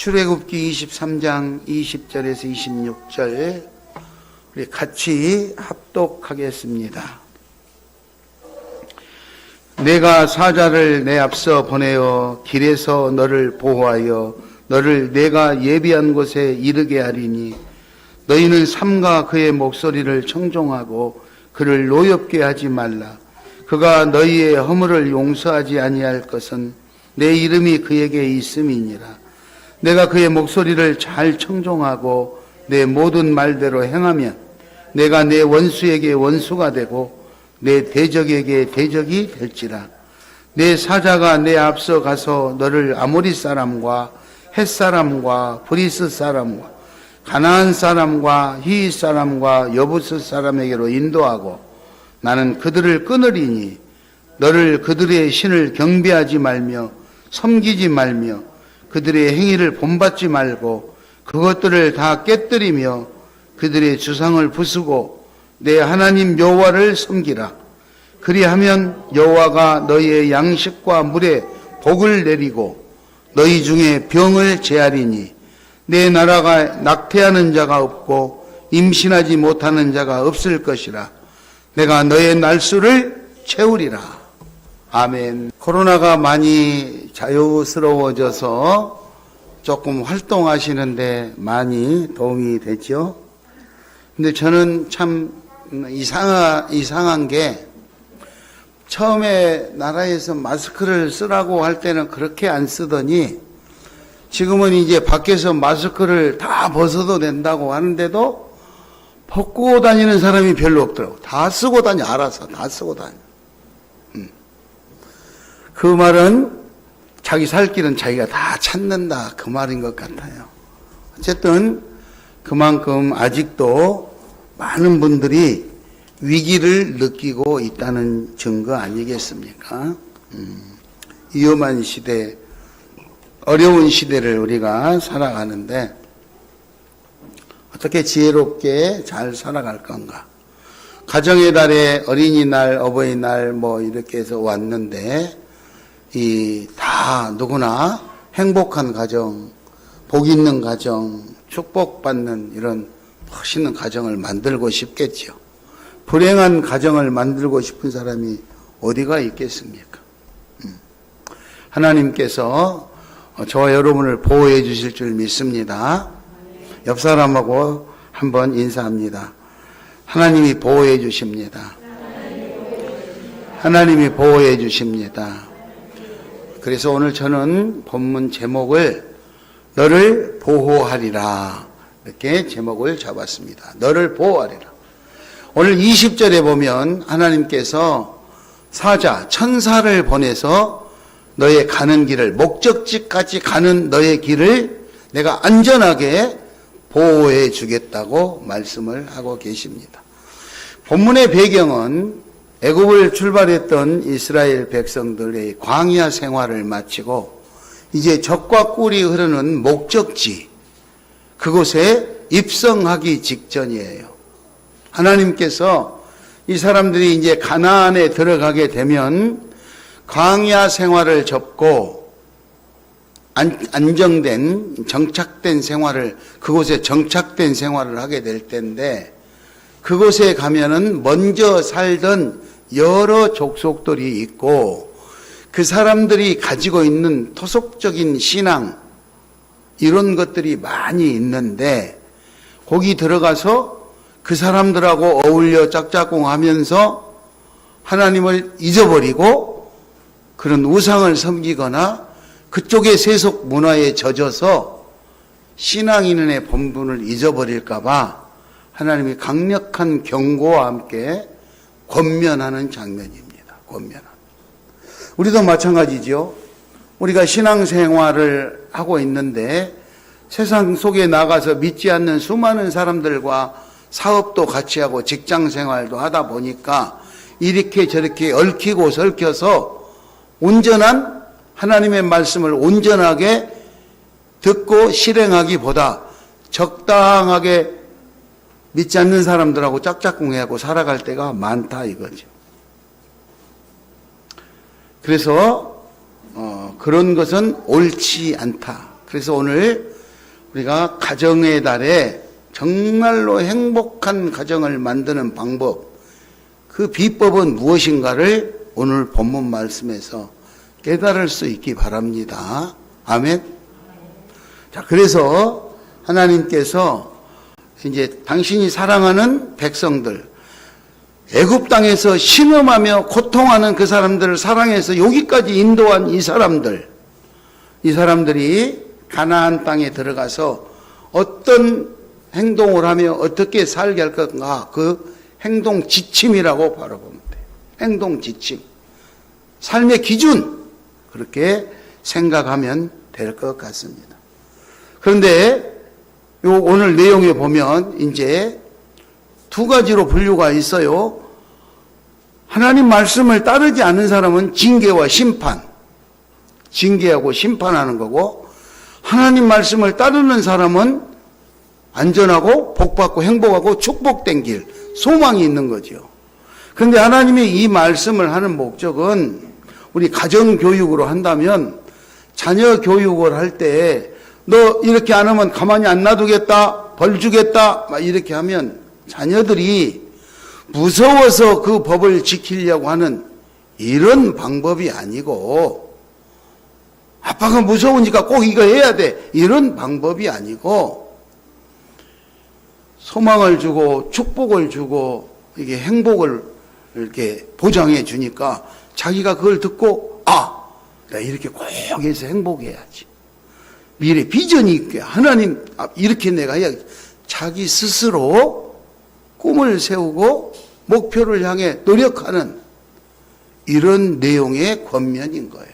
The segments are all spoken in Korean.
출애굽기 23장 20절에서 26절 우리 같이 합독하겠습니다. 내가 사자를 내 앞서 보내어 길에서 너를 보호하여 너를 내가 예비한 곳에 이르게 하리니 너희는 삼가 그의 목소리를 청종하고 그를 노엽게 하지 말라. 그가 너희의 허물을 용서하지 아니할 것은 내 이름이 그에게 있음이니라. 내가 그의 목소리를 잘 청종하고 내 모든 말대로 행하면 내가 내 원수에게 원수가 되고 내 대적에게 대적이 될지라. 내 사자가 내 앞서 가서 너를 아모리 사람과 헷 사람과 브리스 사람과 가나안 사람과 히윗 사람과 여부스 사람에게로 인도하고 나는 그들을 끊으리니 너를 그들의 신을 경배하지 말며 섬기지 말며 그들의 행위를 본받지 말고 그것들을 다 깨뜨리며 그들의 주상을 부수고 내 하나님 여호와를 섬기라. 그리하면 여호와가 너희의 양식과 물에 복을 내리고 너희 중에 병을 제하리니 내 나라가 낙태하는 자가 없고 임신하지 못하는 자가 없을 것이라. 내가 너의 날수를 채우리라. 아멘. 코로나가 많이 자유스러워져서 조금 활동하시는데 많이 도움이 됐죠. 근데 저는 참 이상한 게 처음에 나라에서 마스크를 쓰라고 할 때는 그렇게 안 쓰더니 지금은 이제 밖에서 마스크를 다 벗어도 된다고 하는데도 벗고 다니는 사람이 별로 없더라고. 다 쓰고 다녀. 알아서 다 쓰고 다녀. 그 말은 자기 살 길은 자기가 다 찾는다 그 말인 것 같아요. 어쨌든 그만큼 아직도 많은 분들이 위기를 느끼고 있다는 증거 아니겠습니까? 위험한 시대, 어려운 시대를 우리가 살아가는데 어떻게 지혜롭게 잘 살아갈 건가? 가정의 달에 어린이날, 어버이날 뭐 이렇게 해서 왔는데 다 누구나 행복한 가정, 복 있는 가정, 축복받는 이런 멋있는 가정을 만들고 싶겠죠. 불행한 가정을 만들고 싶은 사람이 어디가 있겠습니까? 하나님께서 저와 여러분을 보호해 주실 줄 믿습니다. 옆 사람하고 한번 인사합니다. 하나님이 보호해 주십니다. 하나님이 보호해 주십니다. 그래서 오늘 저는 본문 제목을 너를 보호하리라 이렇게 제목을 잡았습니다. 너를 보호하리라. 오늘 20절에 보면 하나님께서 사자, 천사를 보내서 너의 가는 길을, 목적지까지 가는 너의 길을 내가 안전하게 보호해 주겠다고 말씀을 하고 계십니다. 본문의 배경은 애굽을 출발했던 이스라엘 백성들의 광야 생활을 마치고 이제 적과 꿀이 흐르는 목적지, 그곳에 입성하기 직전이에요. 하나님께서 이 사람들이 이제 가나안에 들어가게 되면 광야 생활을 접고 안정된, 정착된 생활을, 그곳에 정착된 생활을 하게 될 텐데 그곳에 가면은 먼저 살던 여러 족속들이 있고 그 사람들이 가지고 있는 토속적인 신앙 이런 것들이 많이 있는데 거기 들어가서 그 사람들하고 어울려 짝짝꿍하면서 하나님을 잊어버리고 그런 우상을 섬기거나 그쪽의 세속 문화에 젖어서 신앙인의 본분을 잊어버릴까 봐 하나님이 강력한 경고와 함께 권면하는 장면입니다. 권면하는. 우리도 마찬가지죠. 우리가 신앙생활을 하고 있는데 세상 속에 나가서 믿지 않는 수많은 사람들과 사업도 같이 하고 직장생활도 하다 보니까 이렇게 저렇게 얽히고 설켜서 온전한 하나님의 말씀을 온전하게 듣고 실행하기보다 적당하게 믿지 않는 사람들하고 짝짝꿍하고 살아갈 때가 많다 이거죠. 그래서 그런 것은 옳지 않다. 그래서 오늘 우리가 가정의 달에 정말로 행복한 가정을 만드는 방법, 그 비법은 무엇인가를 오늘 본문 말씀에서 깨달을 수 있기 바랍니다. 아멘. 자, 그래서 하나님께서 이제 당신이 사랑하는 백성들, 애굽 땅에서 신음하며 고통하는 그 사람들을 사랑해서 여기까지 인도한 이 사람들이 가나안 땅에 들어가서 어떤 행동을 하며 어떻게 살게 할 건가, 그 행동 지침이라고 바라보면 돼요. 행동 지침, 삶의 기준, 그렇게 생각하면 될 것 같습니다. 그런데 요 오늘 내용에 보면 이제 두 가지로 분류가 있어요. 하나님 말씀을 따르지 않는 사람은 징계와 심판, 징계하고 심판하는 거고, 하나님 말씀을 따르는 사람은 안전하고 복받고 행복하고 축복된 길, 소망이 있는 거죠. 그런데 하나님이 이 말씀을 하는 목적은 우리 가정교육으로 한다면, 자녀 교육을 할 때 너 이렇게 안 하면 가만히 안 놔두겠다, 벌 주겠다, 막 이렇게 하면 자녀들이 무서워서 그 법을 지키려고 하는 이런 방법이 아니고, 아빠가 무서우니까 꼭 이거 해야 돼, 이런 방법이 아니고, 소망을 주고 축복을 주고 이게 행복을 이렇게 보장해 주니까 자기가 그걸 듣고, 아, 내가 이렇게 꼭 해서 행복해야지, 미래 비전이 있게, 하나님 이렇게 내가 해야지, 자기 스스로 꿈을 세우고 목표를 향해 노력하는 이런 내용의 권면인 거예요.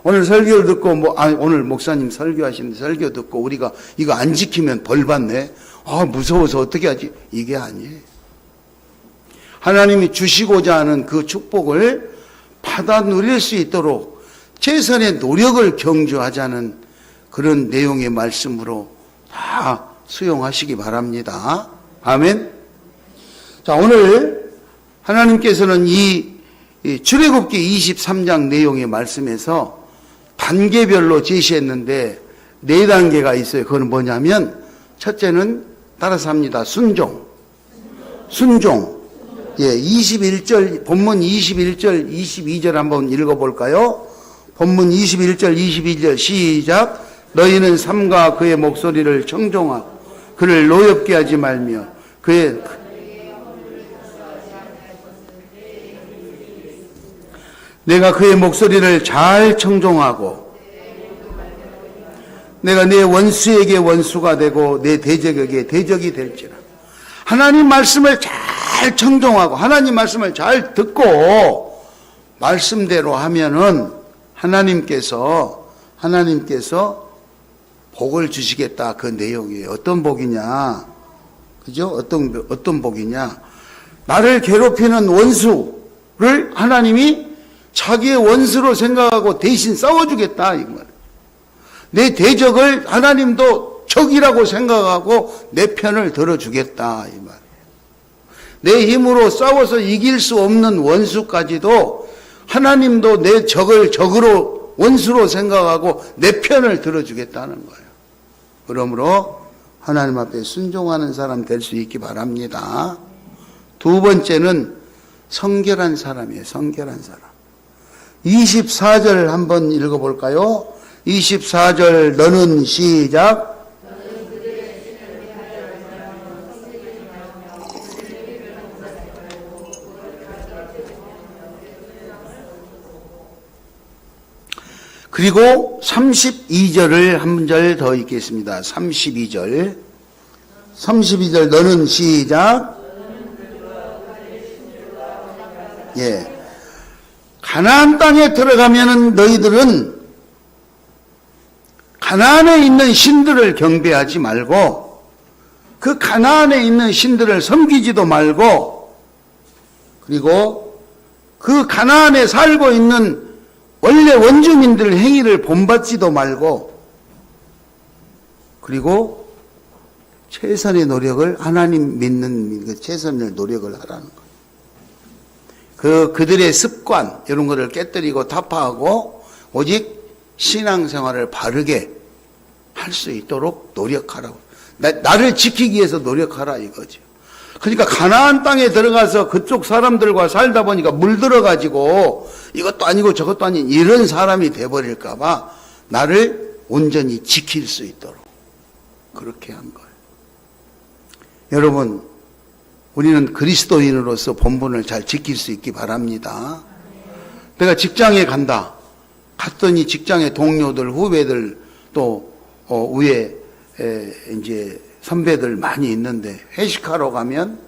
오늘 설교를 듣고 오늘 목사님 설교하시는데 설교 듣고 우리가 이거 안 지키면 벌 받네, 아 무서워서 어떻게 하지, 이게 아니에요. 하나님이 주시고자 하는 그 축복을 받아 누릴 수 있도록 최선의 노력을 경주하자는 그런 내용의 말씀으로 다 수용하시기 바랍니다. 아멘. 자, 오늘 하나님께서는 이 출애굽기 23장 내용의 말씀에서 단계별로 제시했는데 네 단계가 있어요. 그건 뭐냐면, 첫째는 따라서 합니다. 순종. 예, 21절, 본문 21절, 22절 한번 읽어볼까요? 본문 21절, 22절 시작. 너희는 삼가 그의 목소리를 청종하고 그를 노엽게 하지 말며 내가 그의 목소리를 잘 청종하고 내가 내 원수에게 원수가 되고 내 대적에게 대적이 될지라. 하나님 말씀을 잘 청종하고 하나님 말씀을 잘 듣고 말씀대로 하면은 하나님께서 복을 주시겠다, 그 내용이에요. 어떤 복이냐, 그죠? 어떤 복이냐, 나를 괴롭히는 원수를 하나님이 자기의 원수로 생각하고 대신 싸워주겠다, 이 말. 내 대적을 하나님도 적이라고 생각하고 내 편을 들어주겠다, 이 말. 내 힘으로 싸워서 이길 수 없는 원수까지도 하나님도 내 적을 적으로, 원수로 생각하고 내 편을 들어주겠다는 거예요. 그러므로 하나님 앞에 순종하는 사람 될 수 있기 바랍니다. 두 번째는 성결한 사람이에요. 성결한 사람. 24절 한번 읽어볼까요? 24절 너는 시작. 그리고 32절을 한 절 더 읽겠습니다. 32절 너는 시작. 예. 가나안 땅에 들어가면은 너희들은 가나안에 있는 신들을 경배하지 말고 그 가나안에 있는 신들을 섬기지도 말고, 그리고 그 가나안에 살고 있는 원래 원주민들 행위를 본받지도 말고, 그리고 최선의 노력을, 하나님 믿는 최선의 노력을 하라는 거예요. 그들의 습관 이런 것을 깨뜨리고 타파하고 오직 신앙생활을 바르게 할 수 있도록 노력하라고. 나를 지키기 위해서 노력하라 이거죠. 그러니까 가나안 땅에 들어가서 그쪽 사람들과 살다 보니까 물들어가지고 이것도 아니고 저것도 아닌 이런 사람이 돼버릴까 봐 나를 온전히 지킬 수 있도록 그렇게 한 거예요. 여러분, 우리는 그리스도인으로서 본분을 잘 지킬 수 있기 바랍니다. 내가 직장에 간다. 갔더니 직장의 동료들, 후배들 또 위에 이제 선배들 많이 있는데 회식하러 가면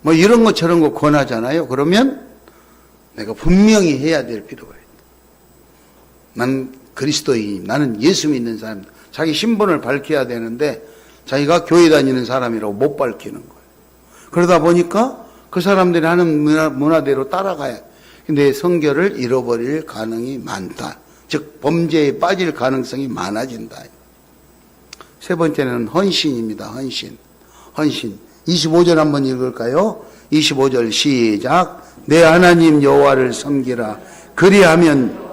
뭐 이런 거 저런 거 권하잖아요. 그러면 내가 분명히 해야 될 필요가 있다. 난 그리스도인, 나는 예수 믿는 사람. 자기 신분을 밝혀야 되는데 자기가 교회 다니는 사람이라고 못 밝히는 거예요. 그러다 보니까 그 사람들이 하는 문화대로 따라가야 내 성결을 잃어버릴 가능이 많다. 즉 범죄에 빠질 가능성이 많아진다. 세 번째는 헌신입니다. 헌신. 25절 한번 읽을까요? 25절 시작. 내 하나님 여호와를 섬기라. 그리하면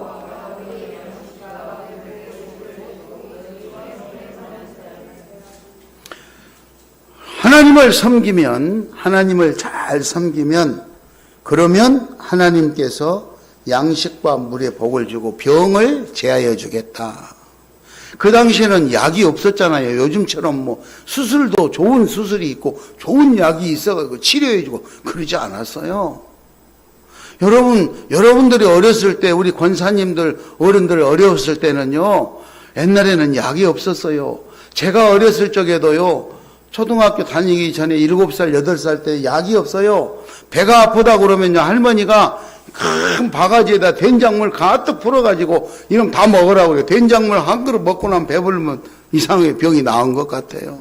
하나님을 섬기면, 하나님을 잘 섬기면, 그러면 하나님께서 양식과 물의 복을 주고 병을 제하여 주겠다. 그 당시에는 약이 없었잖아요. 요즘처럼 뭐 수술도 좋은 수술이 있고 좋은 약이 있어가지고 치료해주고 그러지 않았어요. 여러분들이 어렸을 때, 우리 권사님들, 어른들 어려웠을 때는요, 옛날에는 약이 없었어요. 제가 어렸을 적에도요, 초등학교 다니기 전에 7살, 8살 때 약이 없어요. 배가 아프다 그러면요, 할머니가 큰 바가지에다 된장물 가득 풀어가지고 이놈 다 먹으라고 그래요. 된장물 한 그릇 먹고 나면 배부르면 이상하게 병이 나은 것 같아요.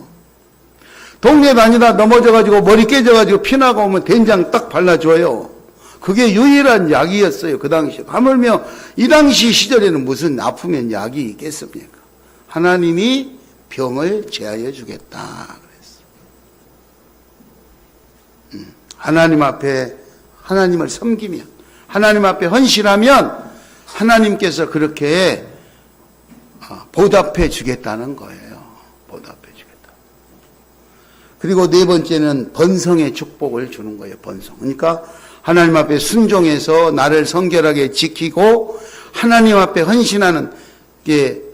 동네 다니다 넘어져가지고 머리 깨져가지고 피나가 오면 된장 딱 발라줘요. 그게 유일한 약이었어요. 그 당시에. 하물며 이 당시 시절에는 무슨 아프면 약이 있겠습니까? 하나님이 병을 제하여 주겠다. 하나님 앞에 하나님을 섬기면, 하나님 앞에 헌신하면 하나님께서 그렇게 보답해 주겠다는 거예요. 보답해 주겠다. 그리고 네 번째는 번성의 축복을 주는 거예요. 번성. 그러니까 하나님 앞에 순종해서 나를 성결하게 지키고 하나님 앞에 헌신하는,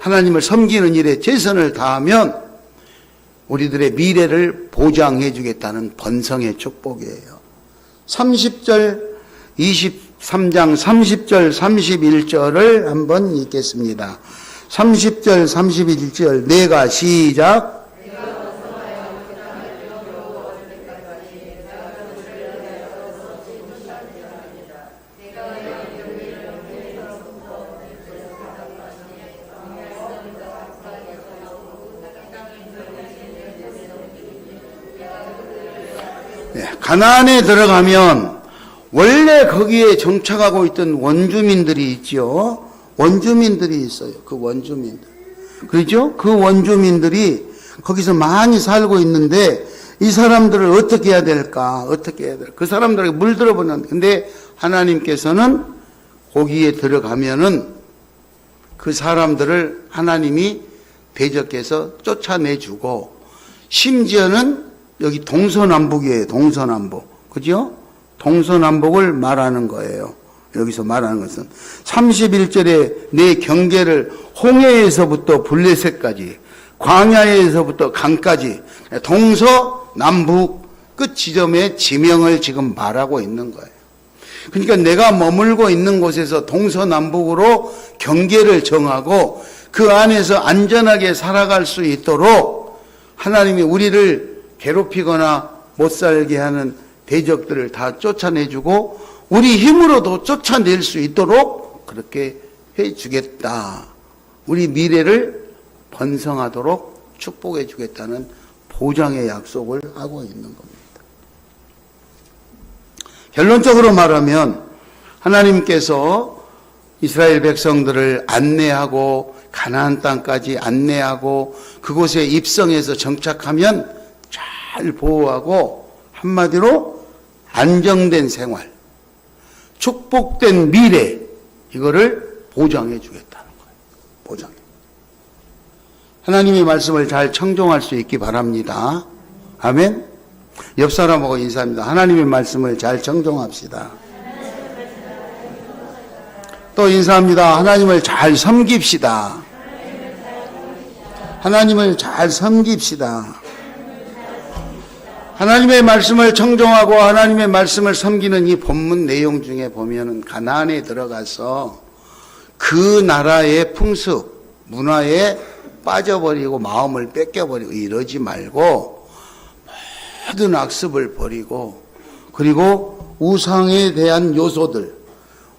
하나님을 섬기는 일에 최선을 다하면 우리들의 미래를 보장해 주겠다는 번성의 축복이에요. 30절, 23장 30절, 31절을 한번 읽겠습니다. 30절, 31절, 내가 시작. 가나안에 들어가면 원래 거기에 정착하고 있던 원주민들이 있죠. 원주민들이 있어요. 그 원주민들. 그렇죠? 그 원주민들이 거기서 많이 살고 있는데 이 사람들을 어떻게 해야 될까? 어떻게 해야 될까? 그 사람들에게 물들어보는. 근데 하나님께서는 거기에 들어가면은 그 사람들을 하나님이 대적해서 쫓아내주고, 심지어는 여기 동서남북이에요. 동서남북. 그죠? 동서남북을 말하는 거예요. 여기서 말하는 것은 31절에 내 경계를 홍해에서부터 블레셋까지, 광야에서부터 강까지, 동서남북 끝 지점의 지명을 지금 말하고 있는 거예요. 그러니까 내가 머물고 있는 곳에서 동서남북으로 경계를 정하고 그 안에서 안전하게 살아갈 수 있도록 하나님이 우리를 괴롭히거나 못 살게 하는 대적들을 다 쫓아내주고 우리 힘으로도 쫓아낼 수 있도록 그렇게 해주겠다. 우리 미래를 번성하도록 축복해 주겠다는 보장의 약속을 하고 있는 겁니다. 결론적으로 말하면 하나님께서 이스라엘 백성들을 안내하고 가나안 땅까지 안내하고 그곳에 입성해서 정착하면 잘 보호하고 한마디로 안정된 생활, 축복된 미래, 이거를 보장해 주겠다는 거예요. 보장해. 하나님의 말씀을 잘 청종할 수 있기 바랍니다. 아멘. 옆 사람하고 인사합니다. 하나님의 말씀을 잘 청종합시다. 또 인사합니다. 하나님을 잘 섬깁시다. 하나님을 잘 섬깁시다. 하나님의 말씀을 청종하고 하나님의 말씀을 섬기는 이 본문 내용 중에 보면은 가나안에 들어가서 그 나라의 풍습, 문화에 빠져버리고 마음을 뺏겨버리고 이러지 말고 모든 악습을 버리고 그리고 우상에 대한 요소들,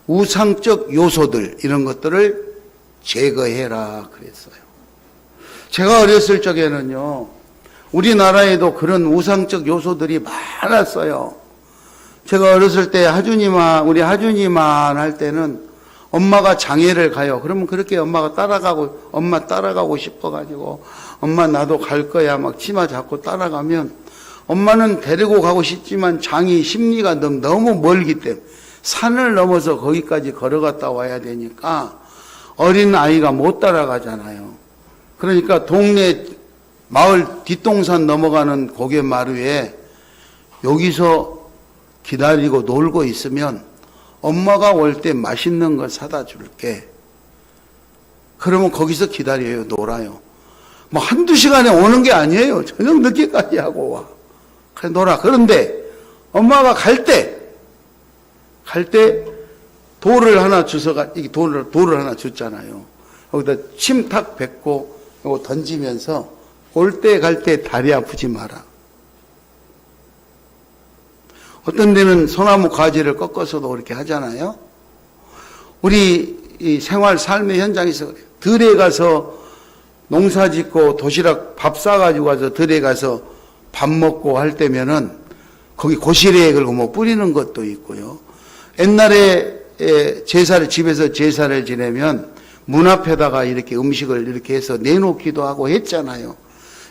우상적 요소들 이런 것들을 제거해라 그랬어요. 제가 어렸을 적에는요, 우리나라에도 그런 우상적 요소들이 많았어요. 제가 어렸을 때 우리 하준이만 할 때는 엄마가 장애를 가요. 그러면 그렇게 엄마 따라가고 싶어가지고, 엄마 나도 갈 거야. 막 치마 잡고 따라가면, 엄마는 데리고 가고 싶지만 장이 심리가 너무 멀기 때문에, 산을 넘어서 거기까지 걸어갔다 와야 되니까, 어린 아이가 못 따라가잖아요. 그러니까 동네 마을 뒷동산 넘어가는 고갯마루에 여기서 기다리고 놀고 있으면 엄마가 올 때 맛있는 거 사다 줄게. 그러면 거기서 기다려요. 놀아요. 뭐 한두 시간에 오는 게 아니에요. 저녁 늦게까지 하고 와. 그래 놀아. 그런데 엄마가 갈 때 돌을 하나 주서가 돌을 하나 줬잖아요. 거기다 침탁 뱉고 이거 던지면서 올 때 갈 때 다리 아프지 마라. 어떤 데는 소나무 가지를 꺾어서도 그렇게 하잖아요. 우리 이 삶의 현장에서 그래요. 들에 가서 농사 짓고 도시락 밥 싸가지고 가서 들에 가서 밥 먹고 할 때면은 거기 고시래에 그리고 뭐 뿌리는 것도 있고요. 옛날에 집에서 제사를 지내면 문 앞에다가 이렇게 음식을 이렇게 해서 내놓기도 하고 했잖아요.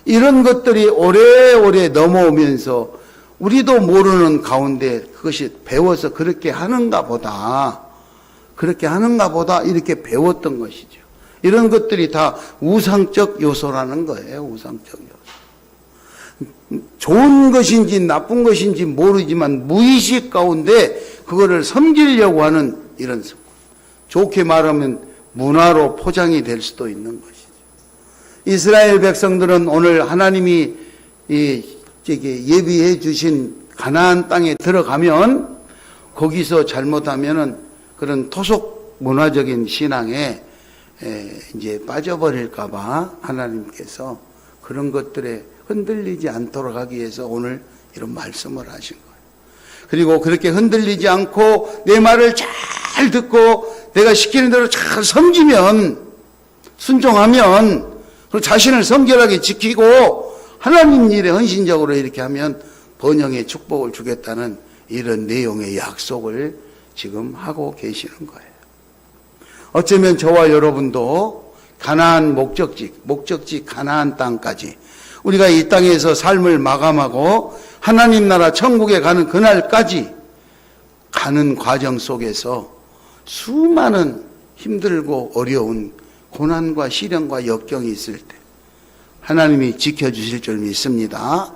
이런 것들이 오래오래 넘어오면서 우리도 모르는 가운데 그것이 배워서 그렇게 하는가 보다 이렇게 배웠던 것이죠. 이런 것들이 다 우상적 요소라는 거예요. 우상적 요소. 좋은 것인지 나쁜 것인지 모르지만 무의식 가운데 그거를 섬기려고 하는 이런 습관. 좋게 말하면 문화로 포장이 될 수도 있는 것이죠. 이스라엘 백성들은 오늘 하나님이 예비해 주신 가나안 땅에 들어가면 거기서 잘못하면은 그런 토속 문화적인 신앙에 이제 빠져버릴까봐 하나님께서 그런 것들에 흔들리지 않도록 하기 위해서 오늘 이런 말씀을 하신 거예요. 그리고 그렇게 흔들리지 않고 내 말을 잘 듣고 내가 시키는 대로 잘 섬기면, 순종하면, 그리고 자신을 성결하게 지키고 하나님 일에 헌신적으로 이렇게 하면 번영의 축복을 주겠다는 이런 내용의 약속을 지금 하고 계시는 거예요. 어쩌면 저와 여러분도 가나안 목적지 가나안 땅까지 우리가 이 땅에서 삶을 마감하고 하나님 나라 천국에 가는 그날까지 가는 과정 속에서 수많은 힘들고 어려운 고난과 시련과 역경이 있을 때 하나님이 지켜주실 줄 믿습니다.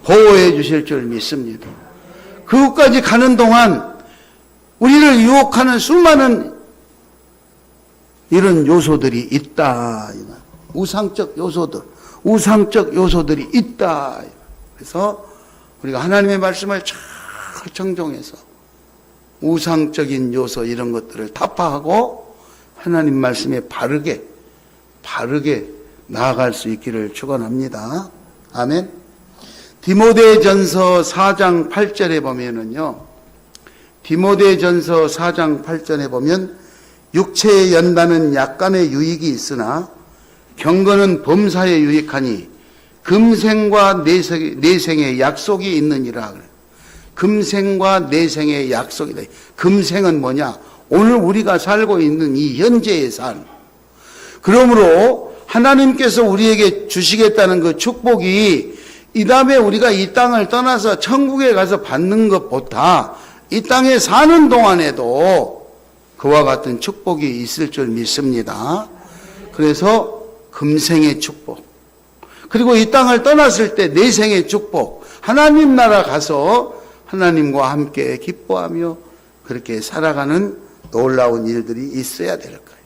보호해 주실 줄 믿습니다. 그곳까지 가는 동안 우리를 유혹하는 수많은 이런 요소들이 있다. 우상적 요소들이 있다. 그래서 우리가 하나님의 말씀을 잘 청종해서 우상적인 요소 이런 것들을 타파하고 하나님 말씀에 바르게 나아갈 수 있기를 축원합니다. 아멘. 디모데전서 4장 8절에 보면은요. 디모데전서 4장 8절에 보면 육체의 연단은 약간의 유익이 있으나 경건은 범사에 유익하니 금생과 내생의 약속이 있느니라. 금생과 내생의 약속이다. 금생은 뭐냐? 오늘 우리가 살고 있는 이 현재의 삶. 그러므로 하나님께서 우리에게 주시겠다는 그 축복이 이 다음에 우리가 이 땅을 떠나서 천국에 가서 받는 것보다 이 땅에 사는 동안에도 그와 같은 축복이 있을 줄 믿습니다. 그래서 금생의 축복, 그리고 이 땅을 떠났을 때 내생의 축복, 하나님 나라 가서 하나님과 함께 기뻐하며 그렇게 살아가는 놀라운 일들이 있어야 될 거예요.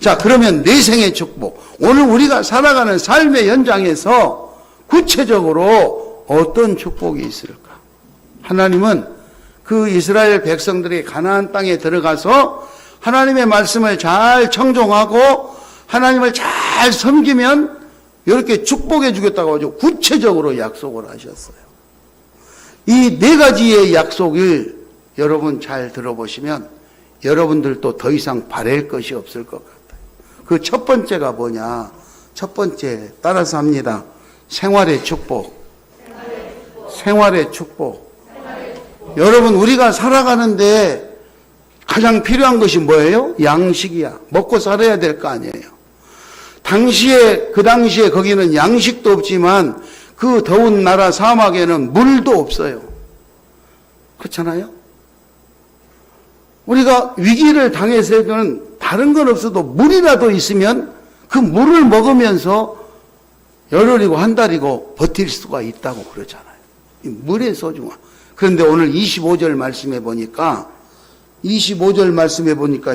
자, 그러면 내생의 축복, 오늘 우리가 살아가는 삶의 현장에서 구체적으로 어떤 축복이 있을까? 하나님은 그 이스라엘 백성들이 가나안 땅에 들어가서 하나님의 말씀을 잘 청종하고 하나님을 잘 섬기면 이렇게 축복해 주겠다고 아주 구체적으로 약속을 하셨어요. 이 네 가지의 약속을 여러분 잘 들어보시면 여러분들도 더 이상 바랄 것이 없을 것 같아요. 그 첫 번째가 뭐냐? 첫 번째 따라서 합니다. 생활의 축복. 생활의 축복. 여러분, 우리가 살아가는데 가장 필요한 것이 뭐예요? 양식이야. 먹고 살아야 될 거 아니에요. 그 당시에 거기는 양식도 없지만 그 더운 나라 사막에는 물도 없어요. 그렇잖아요? 우리가 위기를 당해서는 다른 건 없어도 물이라도 있으면 그 물을 먹으면서 열흘이고 한 달이고 버틸 수가 있다고 그러잖아요. 이 물의 소중함. 그런데 오늘 25절 말씀해 보니까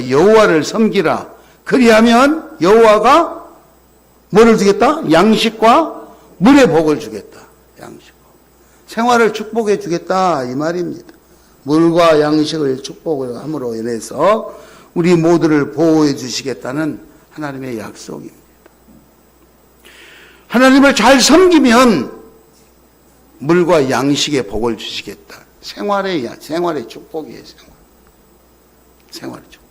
여호와를 섬기라. 그리하면 여호와가 뭐를 주겠다? 양식과 물의 복을 주겠다. 양식과 생활을 축복해 주겠다 이 말입니다. 물과 양식을 축복을 함으로 인해서 우리 모두를 보호해 주시겠다는 하나님의 약속입니다. 하나님을 잘 섬기면 물과 양식의 복을 주시겠다. 생활의 축복이에요. 생활의 축복.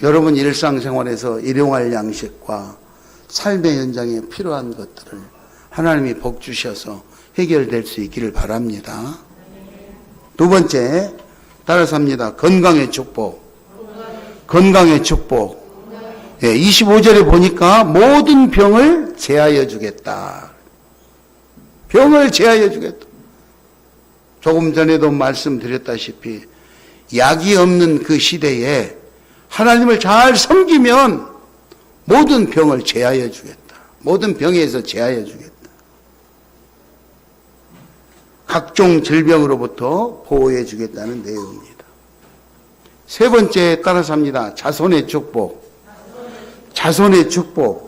여러분 일상생활에서 일용할 양식과 삶의 현장에 필요한 것들을 하나님이 복 주셔서 해결될 수 있기를 바랍니다. 두 번째, 따라서 합니다. 건강의 축복. 건강의 축복. 25절에 보니까 모든 병을 제하여 주겠다. 병을 제하여 주겠다. 조금 전에도 말씀드렸다시피 약이 없는 그 시대에 하나님을 잘 섬기면 모든 병을 제하여 주겠다. 모든 병에서 제하여 주겠다. 각종 질병으로부터 보호해 주겠다는 내용입니다. 세 번째 따라서 합니다. 자손의 축복. 자손의 축복.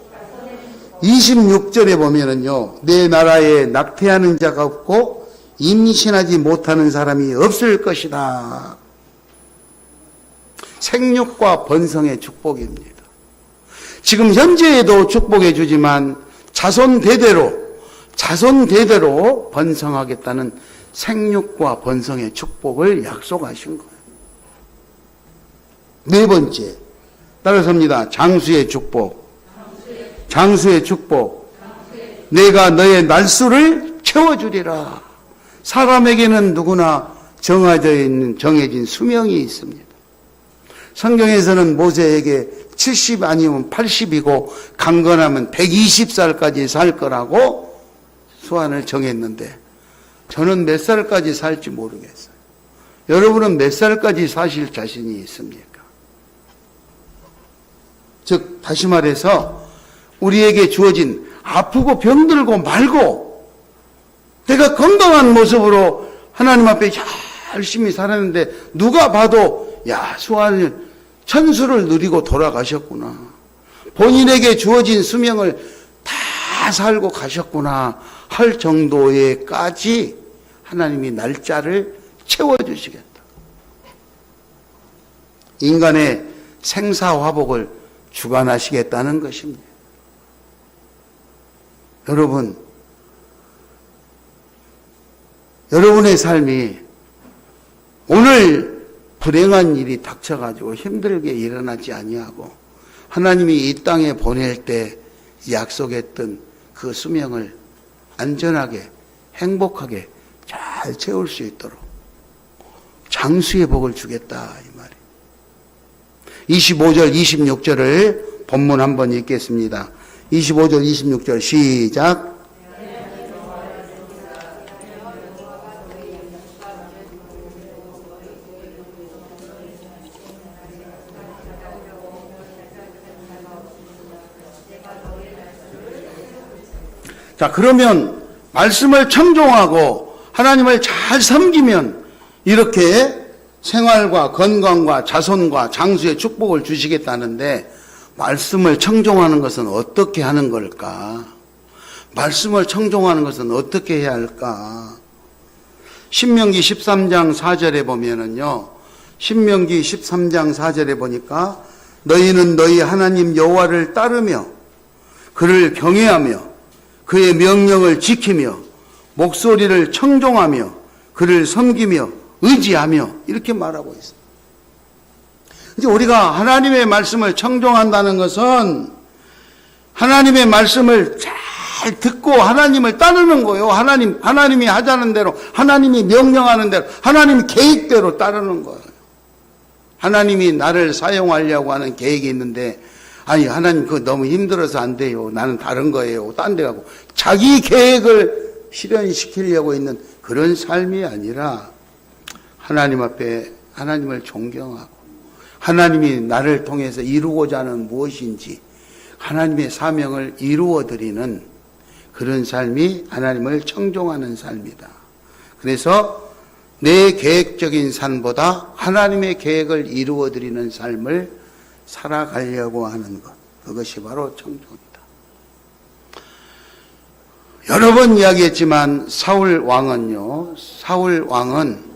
26절에 보면은요, 내 나라에 낙태하는 자가 없고 임신하지 못하는 사람이 없을 것이다. 생육과 번성의 축복입니다. 지금 현재에도 축복해 주지만 자손 대대로 번성하겠다는 생육과 번성의 축복을 약속하신 거예요. 네 번째, 따라서 합니다. 장수의 축복. 장수의 축복. 내가 너의 날수를 채워주리라. 사람에게는 누구나 정해진 수명이 있습니다. 성경에서는 모세에게 70 아니면 80이고 강건하면 120살까지 살 거라고 수완을 정했는데 저는 몇 살까지 살지 모르겠어요. 여러분은 몇 살까지 사실 자신이 있습니까? 즉 다시 말해서 우리에게 주어진 아프고 병들고 말고 내가 건강한 모습으로 하나님 앞에 열심히 살았는데 누가 봐도 야, 수완을 천수를 누리고 돌아가셨구나. 본인에게 주어진 수명을 다 살고 가셨구나 할 정도에까지 하나님이 날짜를 채워주시겠다. 인간의 생사화복을 주관하시겠다는 것입니다. 여러분의 삶이 오늘 불행한 일이 닥쳐가지고 힘들게 일어나지 아니하고 하나님이 이 땅에 보낼 때 약속했던 그 수명을 안전하게 행복하게 잘 채울 수 있도록 장수의 복을 주겠다 이 말이에요. 25절 26절을 본문 한번 읽겠습니다. 25절 26절 시작. 자, 그러면 말씀을 청종하고 하나님을 잘 섬기면 이렇게 생활과 건강과 자손과 장수의 축복을 주시겠다는데, 말씀을 청종하는 것은 어떻게 하는 걸까? 말씀을 청종하는 것은 어떻게 해야 할까? 신명기 13장 4절에 보면은요, 신명기 13장 4절에 보니까 너희는 너희 하나님 여호와를 따르며 그를 경외하며 그의 명령을 지키며 목소리를 청종하며 그를 섬기며 의지하며 이렇게 말하고 있습니다. 이제 우리가 하나님의 말씀을 청종한다는 것은 하나님의 말씀을 잘 듣고 하나님을 따르는 거예요. 하나님이 하자는 대로, 하나님이 명령하는 대로, 하나님 계획대로 따르는 거예요. 하나님이 나를 사용하려고 하는 계획이 있는데, 아니 하나님 그거 너무 힘들어서 안 돼요. 나는 다른 거예요. 딴 데 가고 자기 계획을 실현시키려고 있는 그런 삶이 아니라 하나님 앞에 하나님을 존경하고 하나님이 나를 통해서 이루고자 하는 무엇인지 하나님의 사명을 이루어드리는 그런 삶이 하나님을 청종하는 삶이다. 그래서 내 계획적인 삶보다 하나님의 계획을 이루어드리는 삶을 살아가려고 하는 것, 그것이 바로 청종이다. 여러 번 이야기했지만 사울 왕은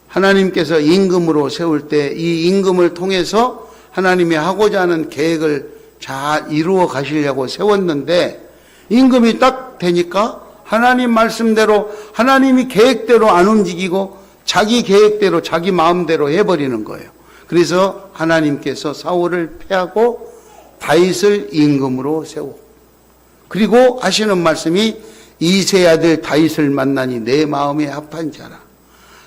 하나님께서 임금으로 세울 때 이 임금을 통해서 하나님이 하고자 하는 계획을 잘 이루어 가시려고 세웠는데, 임금이 딱 되니까 하나님 말씀대로 하나님이 계획대로 안 움직이고 자기 계획대로 자기 마음대로 해버리는 거예요. 그래서 하나님께서 사울을 패하고 다윗을 임금으로 세우고, 그리고 하시는 말씀이 이새의 아들 다윗을 만나니 내 마음에 합한 자라.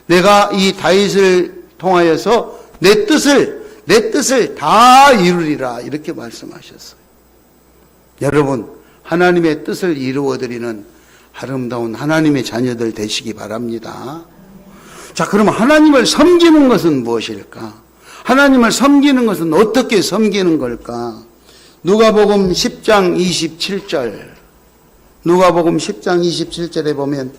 내가 이 다윗을 통하여서 내 뜻을 다 이루리라, 이렇게 말씀하셨어요. 여러분, 하나님의 뜻을 이루어드리는 아름다운 하나님의 자녀들 되시기 바랍니다. 자, 그럼 하나님을 섬기는 것은 무엇일까? 하나님을 섬기는 것은 어떻게 섬기는 걸까? 누가복음 10장 27절, 누가복음 10장 27절에 보면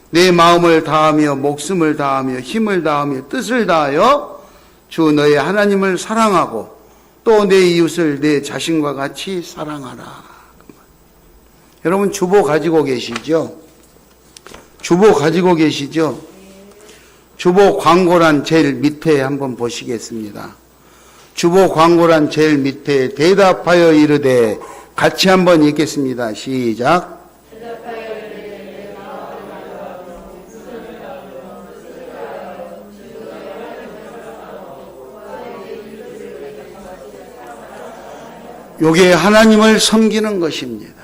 내 마음을 다하며 목숨을 다하며 힘을 다하며 뜻을 다하여 주 너의 하나님을 사랑하고 또 내 이웃을 내 자신과 같이 사랑하라. 여러분, 주보 가지고 계시죠? 주보 가지고 계시죠? 주보 광고란 제일 밑에 한번 보시겠습니다. 주보 광고란 제일 밑에 대답하여 이르되, 같이 한번 읽겠습니다. 시작. 요게 하나님을 섬기는 것입니다.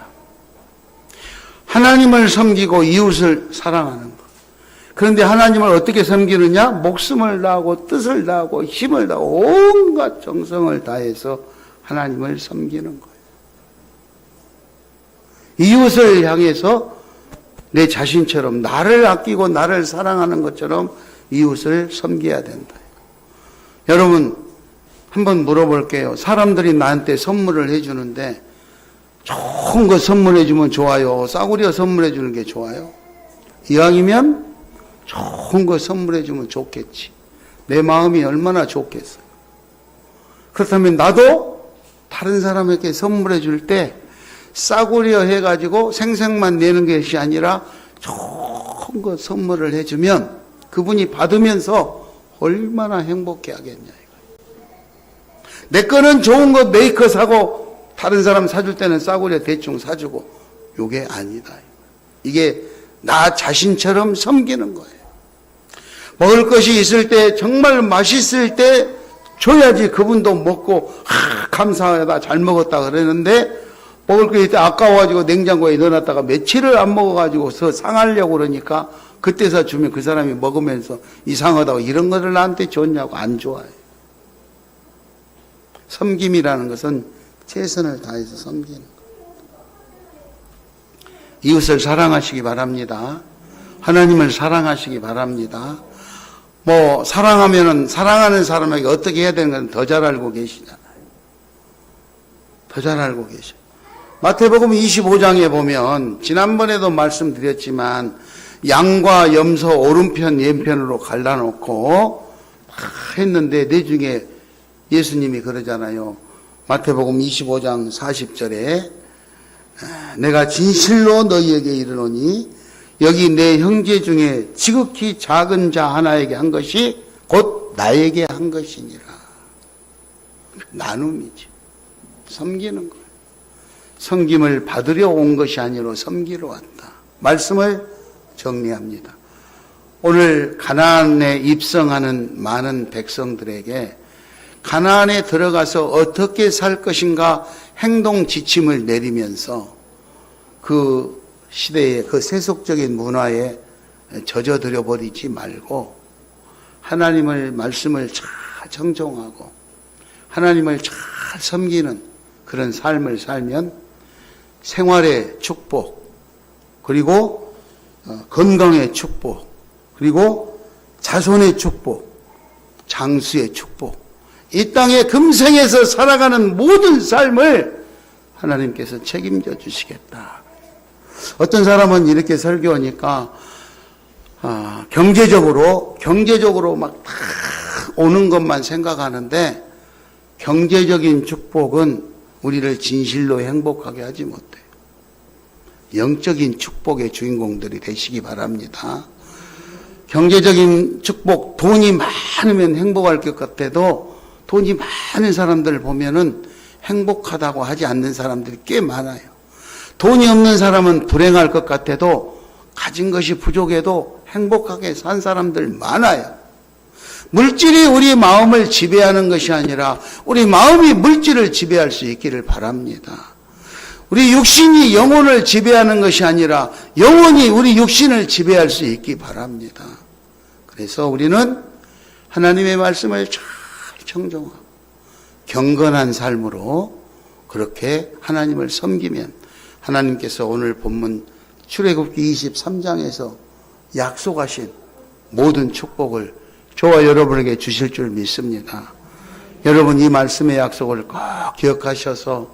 하나님을 섬기고 이웃을 사랑하는 것. 그런데 하나님을 어떻게 섬기느냐? 목숨을 다하고 뜻을 다하고 힘을 다하고 온갖 정성을 다해서 하나님을 섬기는 거예요. 이웃을 향해서 내 자신처럼 나를 아끼고 나를 사랑하는 것처럼 이웃을 섬겨야 된다. 여러분, 한번 물어볼게요. 사람들이 나한테 선물을 해주는데 좋은 거 선물해주면 좋아요? 싸구려 선물해주는 게 좋아요? 이왕이면 좋은 거 선물해주면 좋겠지. 내 마음이 얼마나 좋겠어요. 그렇다면 나도 다른 사람에게 선물해줄 때 싸구려 해가지고 생색만 내는 것이 아니라 좋은 거 선물을 해주면 그분이 받으면서 얼마나 행복해 하겠냐. 내 거는 좋은 거 메이커 사고 다른 사람 사줄 때는 싸구려 대충 사주고, 요게 아니다. 이게 나 자신처럼 섬기는 거예요. 먹을 것이 있을 때, 정말 맛있을 때 줘야지 그분도 먹고 감사하다 잘 먹었다 그러는데, 먹을 거 있을 때 아까워가지고 냉장고에 넣어놨다가 며칠을 안 먹어가지고 상하려고 그러니까 그때서 주면 그 사람이 먹으면서 이상하다고, 이런 거를 나한테 줬냐고. 안 좋아요. 섬김이라는 것은 최선을 다해서 섬기는 것. 이웃을 사랑하시기 바랍니다. 하나님을 사랑하시기 바랍니다. 사랑하면은 사랑하는 사람에게 어떻게 해야 되는 건 더 잘 알고 계시잖아요. 더 잘 알고 계셔. 마태복음 25장에 보면 지난번에도 말씀드렸지만 양과 염소 오른편 왼편으로 갈라놓고 막 했는데 내중에 예수님이 그러잖아요. 마태복음 25장 40절에 내가 진실로 너희에게 이르노니 여기 내 형제 중에 지극히 작은 자 하나에게 한 것이 곧 나에게 한 것이니라. 나눔이지. 섬기는 거예요. 섬김을 받으려 온 것이 아니라 섬기러 왔다. 말씀을 정리합니다. 오늘 가나안에 입성하는 많은 백성들에게 가나안에 들어가서 어떻게 살 것인가 행동 지침을 내리면서 그 시대의 그 세속적인 문화에 젖어들어 버리지 말고 하나님의 말씀을 잘 정정하고 하나님을 잘 섬기는 그런 삶을 살면 생활의 축복, 그리고 건강의 축복, 그리고 자손의 축복, 장수의 축복, 이 땅에 금생에서 살아가는 모든 삶을 하나님께서 책임져 주시겠다. 어떤 사람은 이렇게 설교하니까 경제적으로 막 다 오는 것만 생각하는데 경제적인 축복은 우리를 진실로 행복하게 하지 못해요. 영적인 축복의 주인공들이 되시기 바랍니다. 경제적인 축복, 돈이 많으면 행복할 것 같아도 돈이 많은 사람들을 보면은 행복하다고 하지 않는 사람들이 꽤 많아요. 돈이 없는 사람은 불행할 것 같아도 가진 것이 부족해도 행복하게 산 사람들 많아요. 물질이 우리 마음을 지배하는 것이 아니라 우리 마음이 물질을 지배할 수 있기를 바랍니다. 우리 육신이 영혼을 지배하는 것이 아니라 영혼이 우리 육신을 지배할 수 있기 바랍니다. 그래서 우리는 하나님의 말씀을 잘 청정하고 경건한 삶으로 그렇게 하나님을 섬기면 하나님께서 오늘 본문 출애굽기 23장에서 약속하신 모든 축복을 저와 여러분에게 주실 줄 믿습니다. 여러분 이 말씀의 약속을 꼭 기억하셔서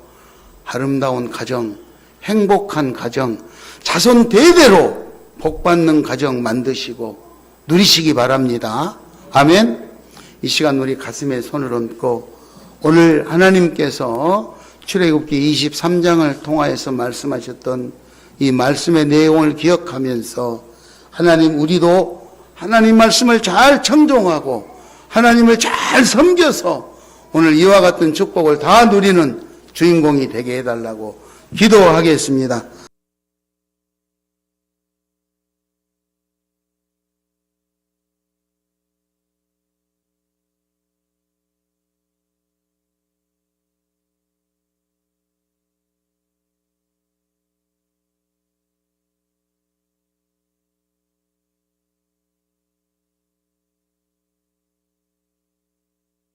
아름다운 가정, 행복한 가정, 자손 대대로 복받는 가정 만드시고 누리시기 바랍니다. 아멘. 이 시간 우리 가슴에 손을 얹고 오늘 하나님께서 출애굽기 23장을 통하여서 말씀하셨던 이 말씀의 내용을 기억하면서 하나님, 우리도 하나님 말씀을 잘 청종하고 하나님을 잘 섬겨서 오늘 이와 같은 축복을 다 누리는 주인공이 되게 해달라고 기도하겠습니다.